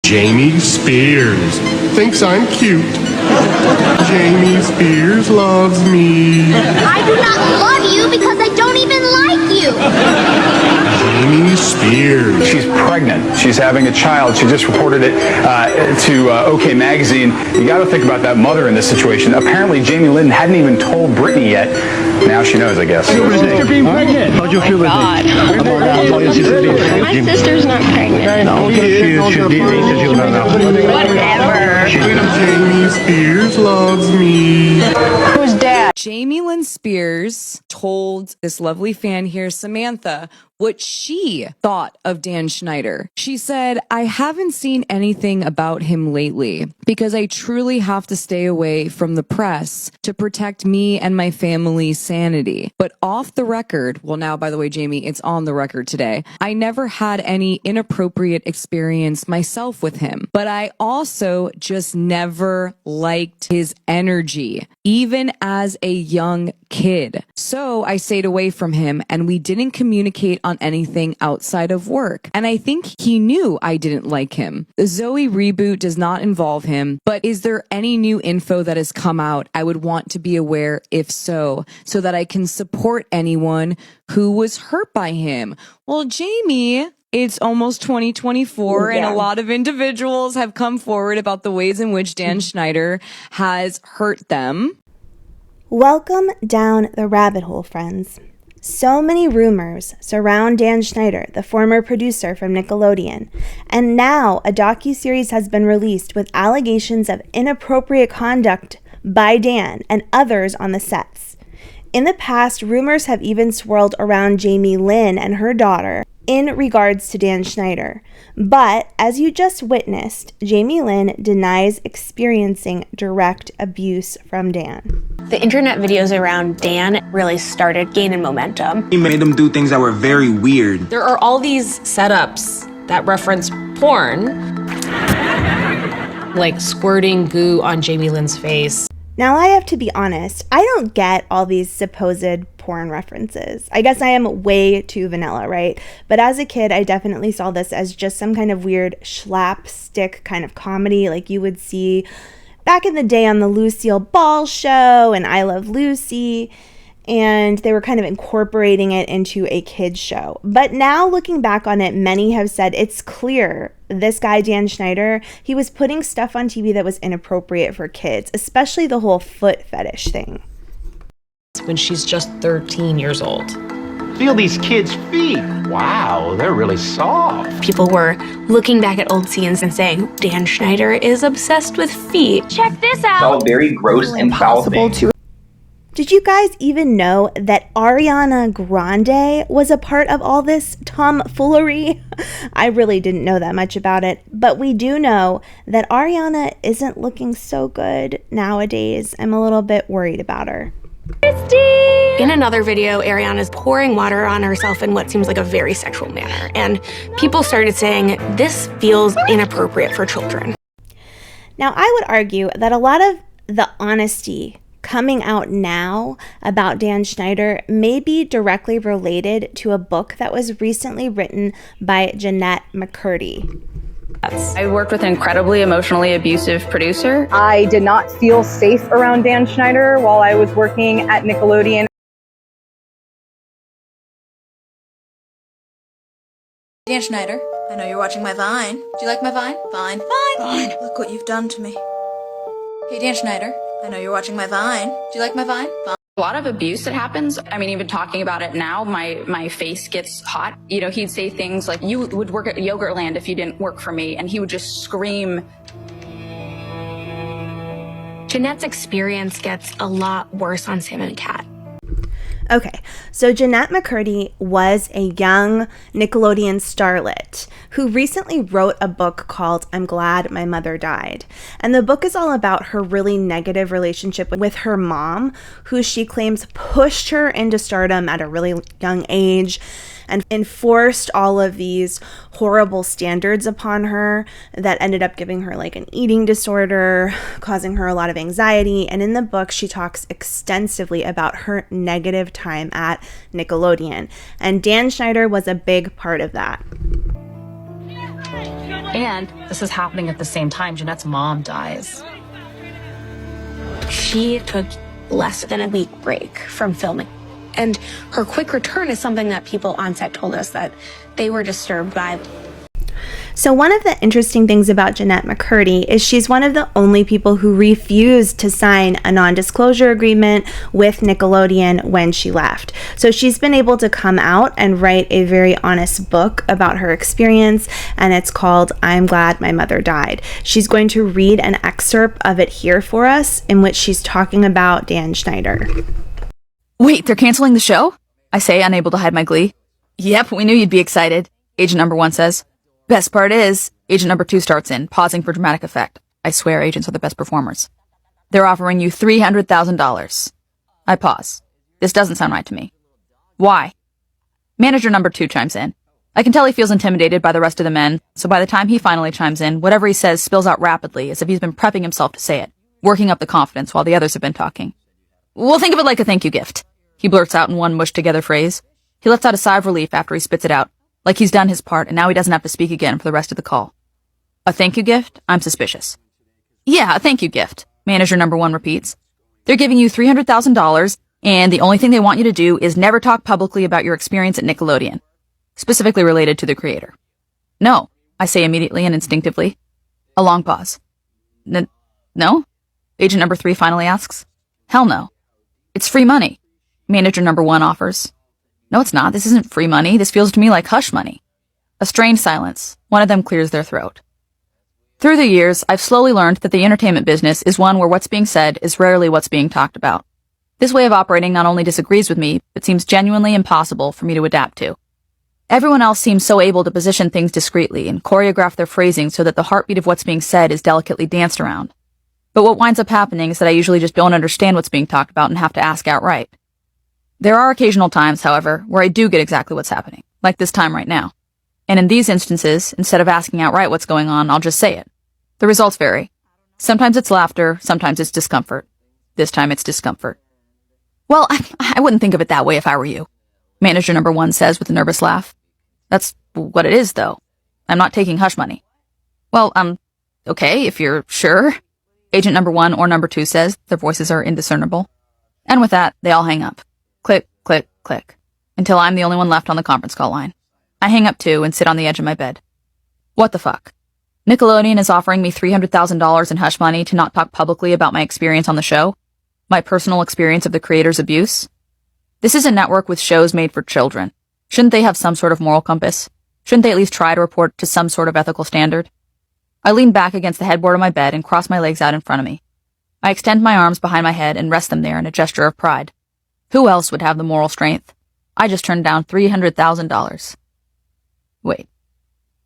Jamie Spears thinks I'm cute. Jamie Spears loves me. I do not love you because I don't even like you. Jamie Spears. She's pregnant. She's having a child. She just reported it to OK Magazine. You got to think about that mother in this situation. Apparently, Jamie Lynn hadn't even told Brittany yet. Now she knows, I guess. Your sister being pregnant. How'd you feel with My sister's not pregnant. Whatever. Jamie Spears loves me. Who's dad? Jamie Lynn Spears told this lovely fan here, Samantha, what she thought of Dan Schneider. She said, I haven't seen anything about him lately because I truly have to stay away from the press to protect me and my family's sanity. But off the record, well now, by the way, Jamie, it's on the record today, I never had any inappropriate experience myself with him. But I also just never liked his energy, even as a young kid. So I stayed away from him and we didn't communicate on anything outside of work. And I think he knew I didn't like him. The Zoe reboot does not involve him, but is there any new info that has come out? I would want to be aware if so that I can support anyone who was hurt by him. Well, Jamie, it's almost 2024 and a lot of individuals have come forward about the ways in which Dan Schneider has hurt them. Welcome down the rabbit hole, friends. So many rumors surround Dan Schneider, the former producer from Nickelodeon, and now a docuseries has been released with allegations of inappropriate conduct by Dan and others on the sets. In the past, rumors have even swirled around Jamie Lynn and her daughter in regards to Dan Schneider. But as you just witnessed, Jamie Lynn denies experiencing direct abuse from Dan. The internet videos around Dan really started gaining momentum. He made them do things that were very weird. There are all these setups that reference porn, like squirting goo on Jamie Lynn's face. Now, I have to be honest, I don't get all these supposed porn references. I guess I am way too vanilla, right? But as a kid, I definitely saw this as just some kind of weird slapstick kind of comedy like you would see back in the day on the Lucille Ball show and I Love Lucy. And they were kind of incorporating it into a kid's show. But now looking back on it, many have said it's clear this guy, Dan Schneider, he was putting stuff on TV that was inappropriate for kids, especially the whole foot fetish thing. When she's just 13 years old. Feel these kids' feet. Wow, they're really soft. People were looking back at old scenes and saying, Dan Schneider is obsessed with feet. Check this out. It's all very gross and foul things. Did you guys even know that Ariana Grande was a part of all this tomfoolery? I really didn't know that much about it, but we do know that Ariana isn't looking so good nowadays. I'm a little bit worried about her. In another video, Ariana's pouring water on herself in what seems like a very sexual manner, and people started saying, this feels inappropriate for children. Now, I would argue that a lot of the honesty coming out now about Dan Schneider may be directly related to a book that was recently written by Jeanette McCurdy. I worked with an incredibly emotionally abusive producer. I did not feel safe around Dan Schneider while I was working at Nickelodeon. Dan Schneider, I know you're watching my Vine. Do you like my Vine? Vine. Look what you've done to me. Hey, Dan Schneider, I know you're watching my Vine. Do you like my Vine? A lot of abuse that happens. I mean, even talking about it now, my face gets hot. You know, he'd say things like, you would work at Yogurtland if you didn't work for me. And he would just scream. Jeanette's experience gets a lot worse on Sam and Cat. Okay, so Jeanette McCurdy was a young Nickelodeon starlet who recently wrote a book called I'm Glad My Mother Died. And the book is all about her really negative relationship with her mom, who she claims pushed her into stardom at a really young age and enforced all of these horrible standards upon her that ended up giving her like an eating disorder, causing her a lot of anxiety. And in the book, she talks extensively about her negative time at Nickelodeon. And Dan Schneider was a big part of that. And this is happening at the same time Jeanette's mom dies. She took less than a week break from filming. And her quick return is something that people on set told us that they were disturbed by. So one of the interesting things about Jennette McCurdy is she's one of the only people who refused to sign a non-disclosure agreement with Nickelodeon when she left. So she's been able to come out and write a very honest book about her experience, and it's called I'm Glad My Mother Died. She's going to read an excerpt of it here for us in which she's talking about Dan Schneider. Wait, they're canceling the show? I say, unable to hide my glee. Yep, we knew you'd be excited, Agent number 1 says. Best part is, Agent number 2 starts in, pausing for dramatic effect. I swear agents are the best performers. They're offering you $300,000. I pause. This doesn't sound right to me. Why? Manager number 2 chimes in. I can tell he feels intimidated by the rest of the men, so by the time he finally chimes in, whatever he says spills out rapidly as if he's been prepping himself to say it, working up the confidence while the others have been talking. We'll think of it like a thank you gift, he blurts out in one mushed-together phrase. He lets out a sigh of relief after he spits it out, like he's done his part and now he doesn't have to speak again for the rest of the call. A thank you gift? I'm suspicious. Yeah, a thank you gift, manager number 1 repeats. They're giving you $300,000, and the only thing they want you to do is never talk publicly about your experience at Nickelodeon, specifically related to the creator. No, I say immediately and instinctively. A long pause. No? Agent number 3 finally asks. Hell no. It's free money, manager number 1 offers. No, it's not. This isn't free money. This feels to me like hush money. A strained silence. One of them clears their throat. Through the years, I've slowly learned that the entertainment business is one where what's being said is rarely what's being talked about. This way of operating not only disagrees with me, but seems genuinely impossible for me to adapt to. Everyone else seems so able to position things discreetly and choreograph their phrasing so that the heartbeat of what's being said is delicately danced around. But what winds up happening is that I usually just don't understand what's being talked about and have to ask outright. There are occasional times, however, where I do get exactly what's happening, like this time right now. And in these instances, instead of asking outright what's going on, I'll just say it. The results vary. Sometimes it's laughter, sometimes it's discomfort. This time it's discomfort. Well, I wouldn't think of it that way if I were you, manager number 1 says with a nervous laugh. That's what it is, though. I'm not taking hush money. Well, okay, if you're sure, agent number 1 or number 2 says. Their voices are indiscernible. And with that, they all hang up. Click, click, click, until I'm the only one left on the conference call line. I hang up too and sit on the edge of my bed. What the fuck? Nickelodeon is offering me $300,000 in hush money to not talk publicly about my experience on the show? My personal experience of the creator's abuse? This is a network with shows made for children. Shouldn't they have some sort of moral compass? Shouldn't they at least try to report to some sort of ethical standard? I lean back against the headboard of my bed and cross my legs out in front of me. I extend my arms behind my head and rest them there in a gesture of pride. Who else would have the moral strength? I just turned down $300,000. Wait.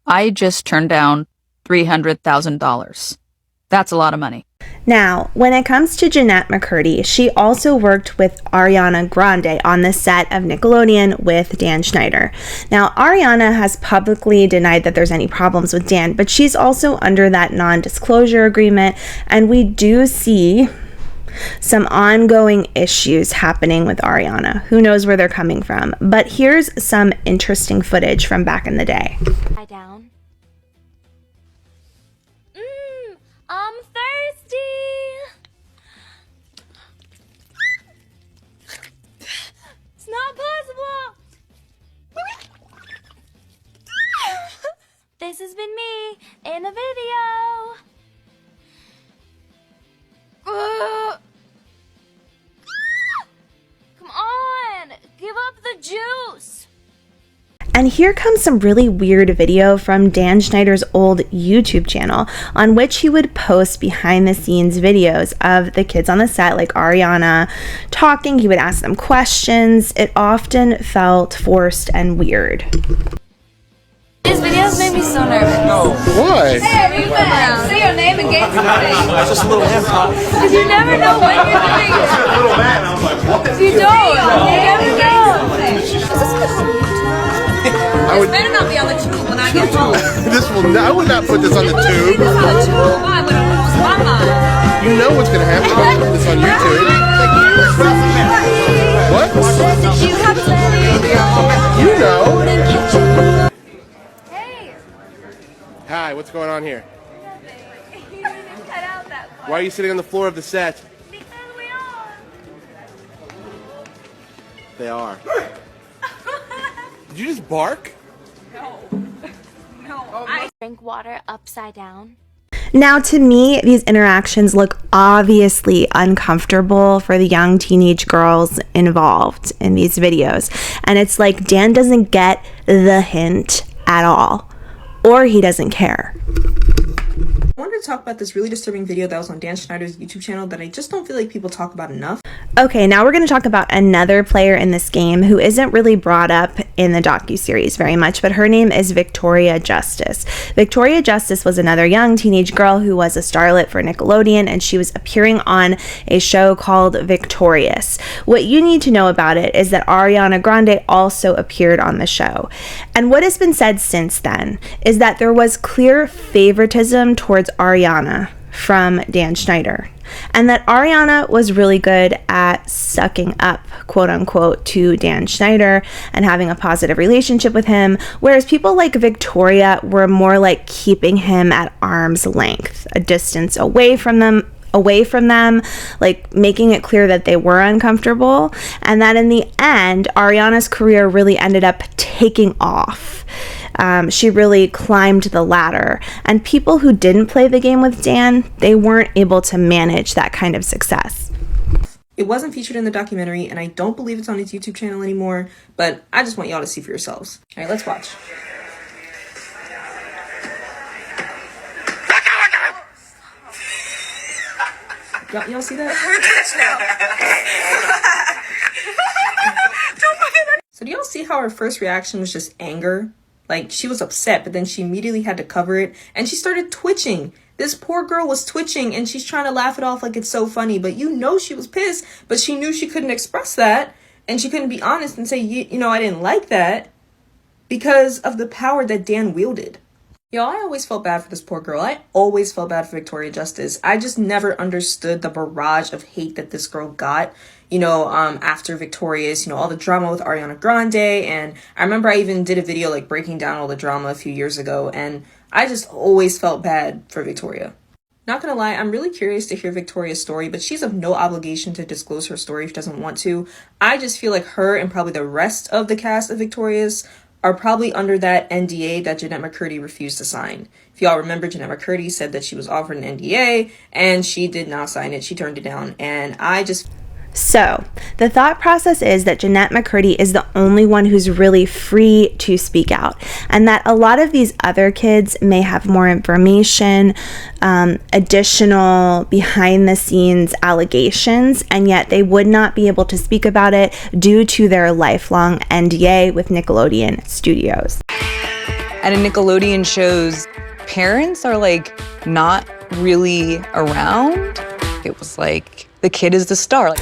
I just turned down $300,000. That's a lot of money. Now, when it comes to Jennette McCurdy, she also worked with Ariana Grande on the set of Nickelodeon with Dan Schneider. Now, Ariana has publicly denied that there's any problems with Dan, but she's also under that non-disclosure agreement, and we do see some ongoing issues happening with Ariana. Who knows where they're coming from? But here's some interesting footage from back in the day. Lie down. I'm thirsty. It's not possible. This has been me in a video. Come on, give up the juice. And here comes some really weird video from Dan Schneider's old YouTube channel on which he would post behind the scenes videos of the kids on the set, like Ariana talking. He would ask them questions. It often felt forced and weird. These videos made me so nervous. Why? Hey, everyone, say your name and get something. It's just a little hand pop. Because you never know when you're doing it. Little man, I'm like, what? You don't. You never know. This better not be on the tube when I get home. I would not put this on the tube. This on the tube? Why would I lose my mind? You know what's going to happen if I put this on YouTube. What? Did you have You know. Hey. Hi. Hi, what's going on here? Why are you sitting on the floor of the set? Because we are. They are. Did you just bark? No. I drink water upside down. Now, to me, these interactions look obviously uncomfortable for the young teenage girls involved in these videos. And it's like Dan doesn't get the hint at all, or he doesn't care. I wanted to talk about this really disturbing video that was on Dan Schneider's YouTube channel that I just don't feel like people talk about enough. Okay, now we're going to talk about another player in this game who isn't really brought up in the docuseries very much, but her name is Victoria Justice. Victoria Justice was another young teenage girl who was a starlet for Nickelodeon, and she was appearing on a show called Victorious. What you need to know about it is that Ariana Grande also appeared on the show. And what has been said since then is that there was clear favoritism towards Ariana from Dan Schneider, and that Ariana was really good at sucking up, quote unquote, to Dan Schneider and having a positive relationship with him, whereas people like Victoria were more like keeping him at arm's length, a distance away from them, like making it clear that they were uncomfortable, and that in the end, Ariana's career really ended up taking off. She really climbed the ladder, and people who didn't play the game with Dan, they weren't able to manage that kind of success. It wasn't featured in the documentary, and I don't believe it's on his YouTube channel anymore, but I just want y'all to see for yourselves. All right, let's watch. Y'all see that? So do y'all see how her first reaction was just anger? Like, she was upset, but then she immediately had to cover it, and she started twitching. This poor girl was twitching, and she's trying to laugh it off like it's so funny, but you know she was pissed, but she knew she couldn't express that, and she couldn't be honest and say, you know, I didn't like that, because of the power that Dan wielded. Y'all, I always felt bad for this poor girl. I always felt bad for Victoria Justice. I just never understood the barrage of hate that this girl got, you know, after Victorious, you know, all the drama with Ariana Grande. And I remember I even did a video like breaking down all the drama a few years ago. And I just always felt bad for Victoria. Not gonna lie, I'm really curious to hear Victoria's story, but she's of no obligation to disclose her story if she doesn't want to. I just feel like her and probably the rest of the cast of Victorious are probably under that NDA that Jennette McCurdy refused to sign. If y'all remember, Jennette McCurdy said that she was offered an NDA and she did not sign it. She turned it down. And I just... So, the thought process is that Jennette McCurdy is the only one who's really free to speak out, and that a lot of these other kids may have more information, additional behind-the-scenes allegations, and yet they would not be able to speak about it due to their lifelong NDA with Nickelodeon Studios. At a Nickelodeon shows, parents are like not really around. It was like, the kid is the star.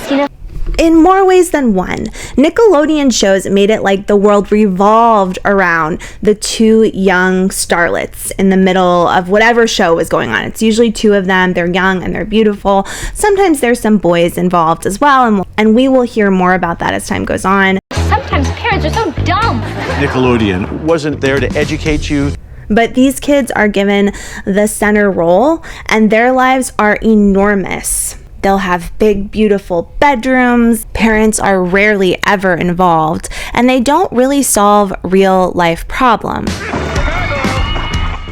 In more ways than one, Nickelodeon shows made it like the world revolved around the two young starlets in the middle of whatever show was going on. It's usually two of them. They're young and they're beautiful. Sometimes there's some boys involved as well, and we will hear more about that as time goes on. Sometimes parents are so dumb. Nickelodeon wasn't there to educate you. But these kids are given the center role, and their lives are enormous. They'll have big, beautiful bedrooms. Parents are rarely ever involved, and they don't really solve real life problems.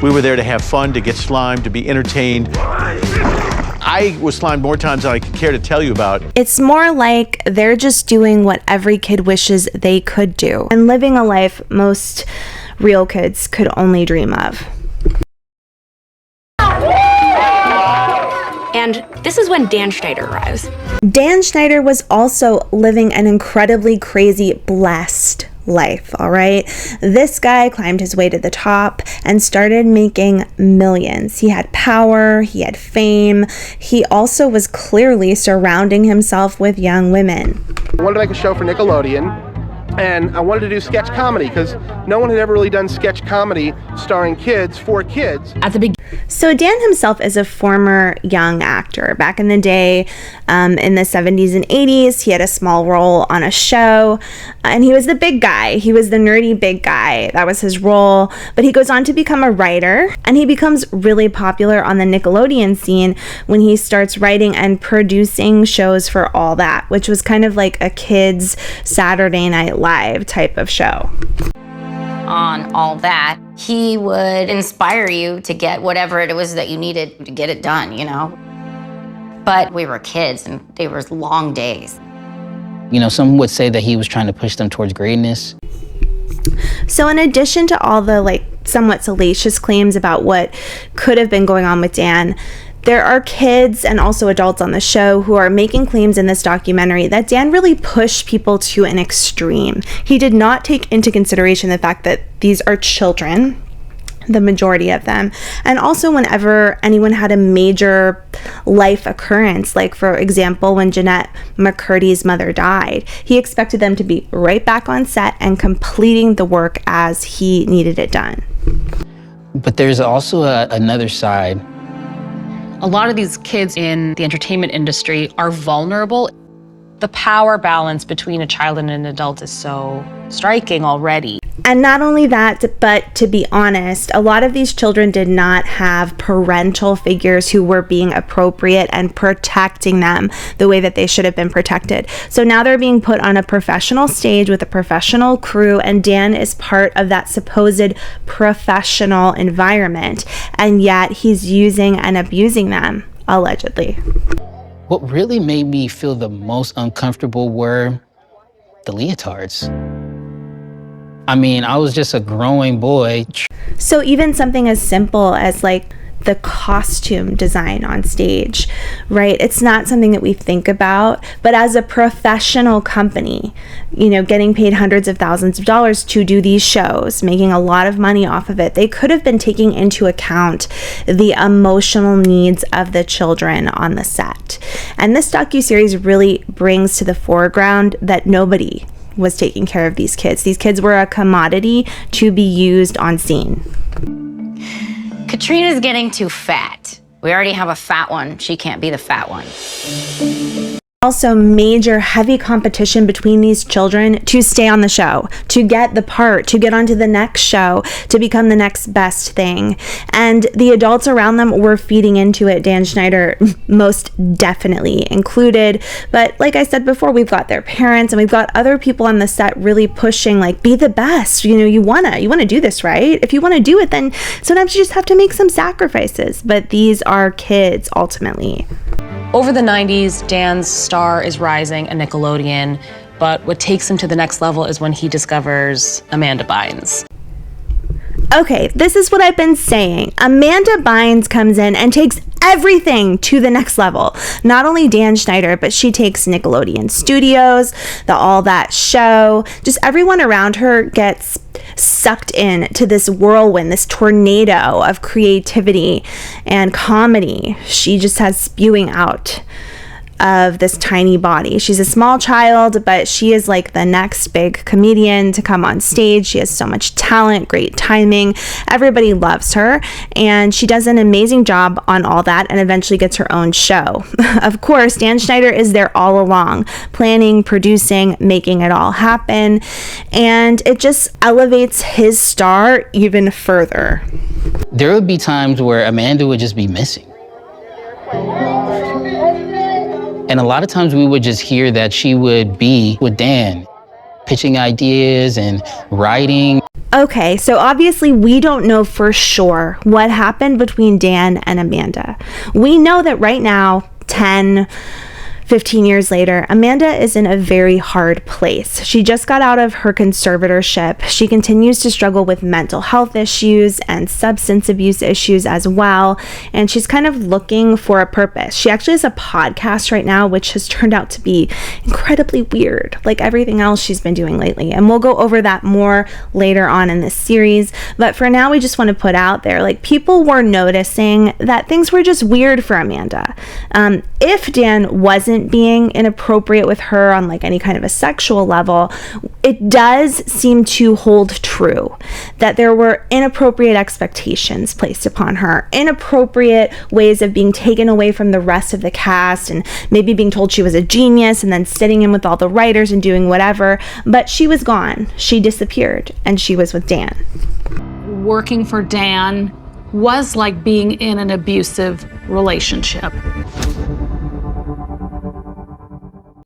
We were there to have fun, to get slimed, to be entertained. I was slimed more times than I care to tell you about. It's more like they're just doing what every kid wishes they could do, and living a life most real kids could only dream of. And this is when Dan Schneider arrives. Dan Schneider was also living an incredibly crazy, blessed life, all right? This guy climbed his way to the top and started making millions. He had power, he had fame. He also was clearly surrounding himself with young women. I wanted to make a show for Nickelodeon, and I wanted to do sketch comedy because no one had ever really done sketch comedy starring kids for kids. At the beginning, So Dan himself is a former young actor. Back in the day, in the 70s and 80s, he had a small role on a show, and he was the big guy. He was the nerdy big guy. That was his role. But he goes on to become a writer, and he becomes really popular on the Nickelodeon scene when he starts writing and producing shows for All That, which was kind of like a kid's Saturday Night Live type of show. On All That, he would inspire you to get whatever it was that you needed to get it done, you know? But we were kids, and they were long days. You know, some would say that he was trying to push them towards greatness. So in addition to all the somewhat salacious claims about what could have been going on with Dan, there are kids and also adults on the show who are making claims in this documentary that Dan really pushed people to an extreme. He did not take into consideration the fact that these are children, the majority of them, and also whenever anyone had a major life occurrence, like for example when Jeanette McCurdy's mother died, he expected them to be right back on set and completing the work as he needed it done. But there's also another side. A lot of these kids in the entertainment industry are vulnerable. The power balance between a child and an adult is so striking already. And not only that, but to be honest, a lot of these children did not have parental figures who were being appropriate and protecting them the way that they should have been protected. So now they're being put on a professional stage with a professional crew, and Dan is part of that supposed professional environment, and yet he's using and abusing them, allegedly. What really made me feel the most uncomfortable were the leotards. I mean, I was just a growing boy. So even something as simple as the costume design on stage, right? It's not something that we think about, but as a professional company, you know, getting paid hundreds of thousands of dollars to do these shows, making a lot of money off of it, they could have been taking into account the emotional needs of the children on the set. And this docuseries really brings to the foreground that nobody was taking care of these kids. These kids were a commodity to be used on scene. Katrina's getting too fat. We already have a fat one. She can't be the fat one. Also, major heavy competition between these children to stay on the show, to get the part, to get onto the next show, to become the next best thing. And the adults around them were feeding into it, Dan Schneider most definitely included. But like I said before, we've got their parents and we've got other people on the set really pushing, be the best. You know, you wanna do this, right? If you wanna do it, then sometimes you just have to make some sacrifices. But these are kids, ultimately. Over the 90s, Dan's star is rising at Nickelodeon, but what takes him to the next level is when he discovers Amanda Bynes. Okay, this is what I've been saying. Amanda Bynes comes in and takes everything to the next level. Not only Dan Schneider, but she takes Nickelodeon Studios, the All That show. Just everyone around her gets sucked in to this whirlwind, this tornado of creativity and comedy she just has spewing out of this tiny body. She's a small child, but she is the next big comedian to come on stage. She has so much talent, great timing. Everybody loves her, and she does an amazing job on All That and eventually gets her own show. Of course, Dan Schneider is there all along, planning, producing, making it all happen, and it just elevates his star even further. There would be times where Amanda would just be missing. And a lot of times we would just hear that she would be with Dan, pitching ideas and writing. Okay, so obviously we don't know for sure what happened between Dan and Amanda. We know that right now, 15 years later, Amanda is in a very hard place. She just got out of her conservatorship. She continues to struggle with mental health issues and substance abuse issues as well. And she's kind of looking for a purpose. She actually has a podcast right now, which has turned out to be incredibly weird, like everything else she's been doing lately. And we'll go over that more later on in this series. But for now, we just want to put out there, people were noticing that things were just weird for Amanda. If Dan wasn't being inappropriate with her on any kind of a sexual level, it does seem to hold true that there were inappropriate expectations placed upon her, inappropriate ways of being taken away from the rest of the cast, and maybe being told she was a genius and then sitting in with all the writers and doing whatever. But she was gone. She disappeared, and she was with Dan. Working for Dan was like being in an abusive relationship.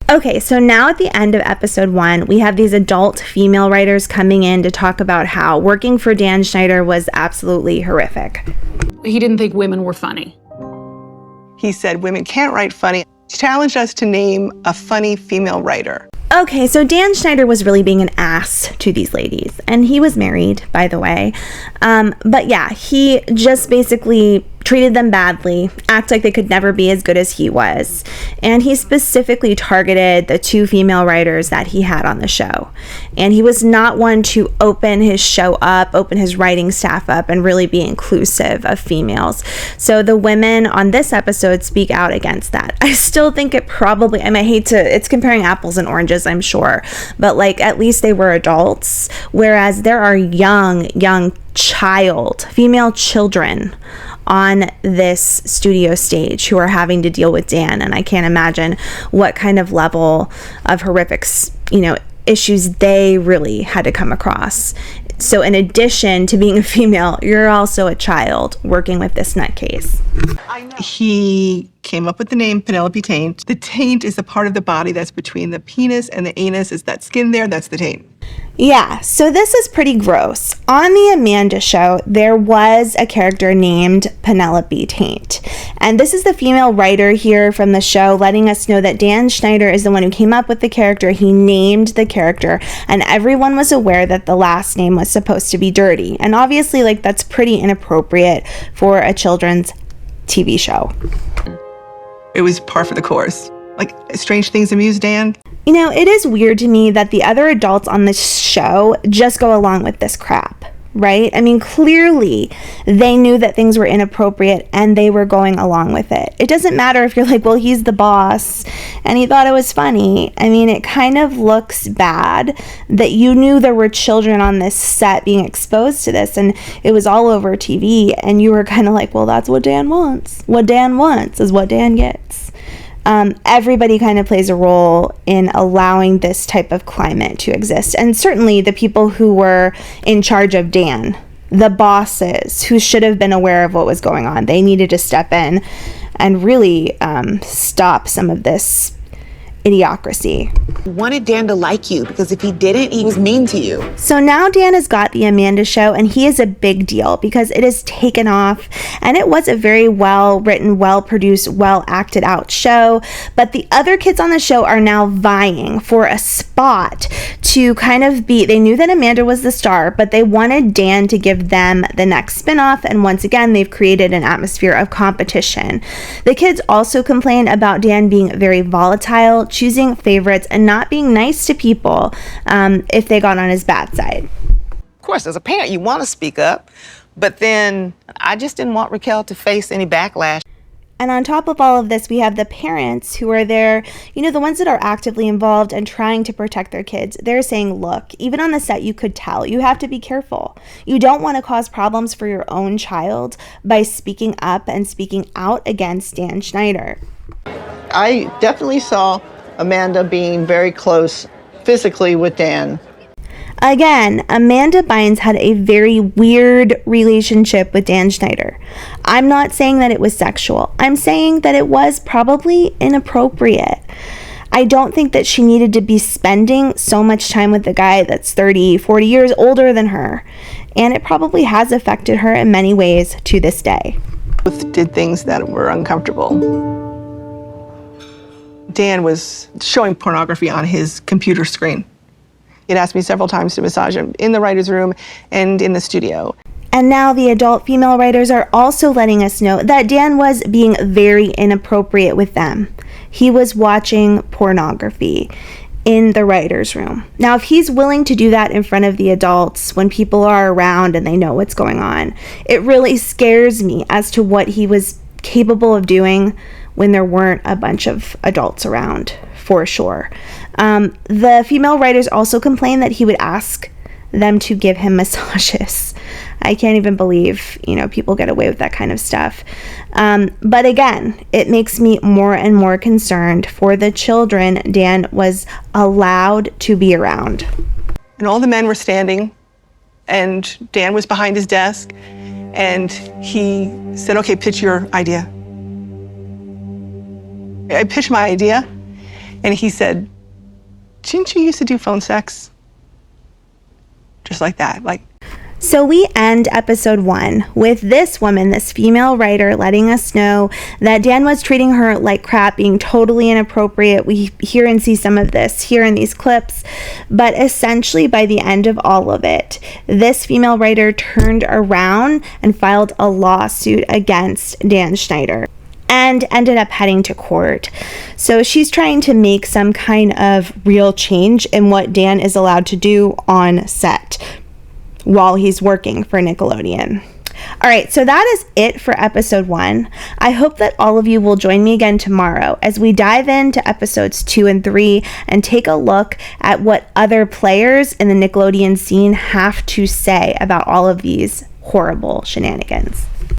Okay, so now at the end of episode 1, we have these adult female writers coming in to talk about how working for Dan Schneider was absolutely horrific. He didn't think women were funny. He said women can't write funny. He challenged us to name a funny female writer. Okay, so Dan Schneider was really being an ass to these ladies, and he was married, by the way. But yeah, he just basically treated them badly, act like they could never be as good as he was. And he specifically targeted the 2 female writers that he had on the show. And he was not one to open his show up, open his writing staff up, and really be inclusive of females. So the women on this episode speak out against that. I still think it probably, I hate to, it's comparing apples and oranges, I'm sure, but like at least they were adults, whereas there are young female children on this studio stage who are having to deal with Dan, and I can't imagine what kind of level of horrific, issues they really had to come across. So in addition to being a female, you're also a child working with this nutcase. He came up with the name Penelope Taint. The taint is the part of the body that's between the penis and the anus. Is that skin there? That's the taint. Yeah, so this is pretty gross. On the Amanda show, there was a character named Penelope Taint. And this is the female writer here from the show letting us know that Dan Schneider is the one who came up with the character. He named the character, and everyone was aware that the last name was supposed to be dirty. And obviously, like, that's pretty inappropriate for a children's TV show. It was par for the course. Like, strange things amuse Dan. It is weird to me that the other adults on this show just go along with this crap, right? Clearly they knew that things were inappropriate and they were going along with it. It doesn't matter if you're like, well, he's the boss and he thought it was funny. It kind of looks bad that you knew there were children on this set being exposed to this and it was all over TV, and you were kind of like, well, that's what Dan wants. What Dan wants is what Dan gets. Everybody kind of plays a role in allowing this type of climate to exist. And certainly the people who were in charge of Dan, the bosses who should have been aware of what was going on, they needed to step in and really stop some of this idiocracy. Wanted Dan to like you because if he didn't, he was mean to you. So now Dan has got the Amanda show, and he is a big deal because it has taken off, and it was a very well written, well produced, well acted out show. But the other kids on the show are now vying for a spot to kind of be, they knew that Amanda was the star, but they wanted Dan to give them the next spinoff. And once again, they've created an atmosphere of competition. The kids also complained about Dan being very volatile, choosing favorites, and not being nice to people if they got on his bad side. Of course, as a parent, you want to speak up, but then I just didn't want Raquel to face any backlash. And on top of all of this, we have the parents who are there, the ones that are actively involved and trying to protect their kids. They're saying, look, even on the set, you could tell, you have to be careful. You don't want to cause problems for your own child by speaking up and speaking out against Dan Schneider. I definitely saw Amanda being very close physically with Dan. Again, Amanda Bynes had a very weird relationship with Dan Schneider. I'm not saying that it was sexual. I'm saying that it was probably inappropriate. I don't think that she needed to be spending so much time with the guy that's 30, 40 years older than her. And it probably has affected her in many ways to this day. Both did things that were uncomfortable. Dan was showing pornography on his computer screen. He'd asked me several times to massage him in the writer's room and in the studio. And now the adult female writers are also letting us know that Dan was being very inappropriate with them. He was watching pornography in the writer's room. Now, if he's willing to do that in front of the adults when people are around and they know what's going on, it really scares me as to what he was capable of doing when there weren't a bunch of adults around, for sure. The female writers also complained that he would ask them to give him massages. I can't even believe, people get away with that kind of stuff. But again, it makes me more and more concerned for the children Dan was allowed to be around. And all the men were standing, and Dan was behind his desk, and he said, okay, pitch your idea. I pitched my idea, and he said, didn't you used to do phone sex? Just like that, So we end episode 1 with this woman, this female writer, letting us know that Dan was treating her like crap, being totally inappropriate. We hear and see some of this here in these clips. But essentially, by the end of all of it, this female writer turned around and filed a lawsuit against Dan Schneider and ended up heading to court. So she's trying to make some kind of real change in what Dan is allowed to do on set while he's working for Nickelodeon. All right, so that is it for episode 1. I hope that all of you will join me again tomorrow as we dive into episodes 2 and 3 and take a look at what other players in the Nickelodeon scene have to say about all of these horrible shenanigans.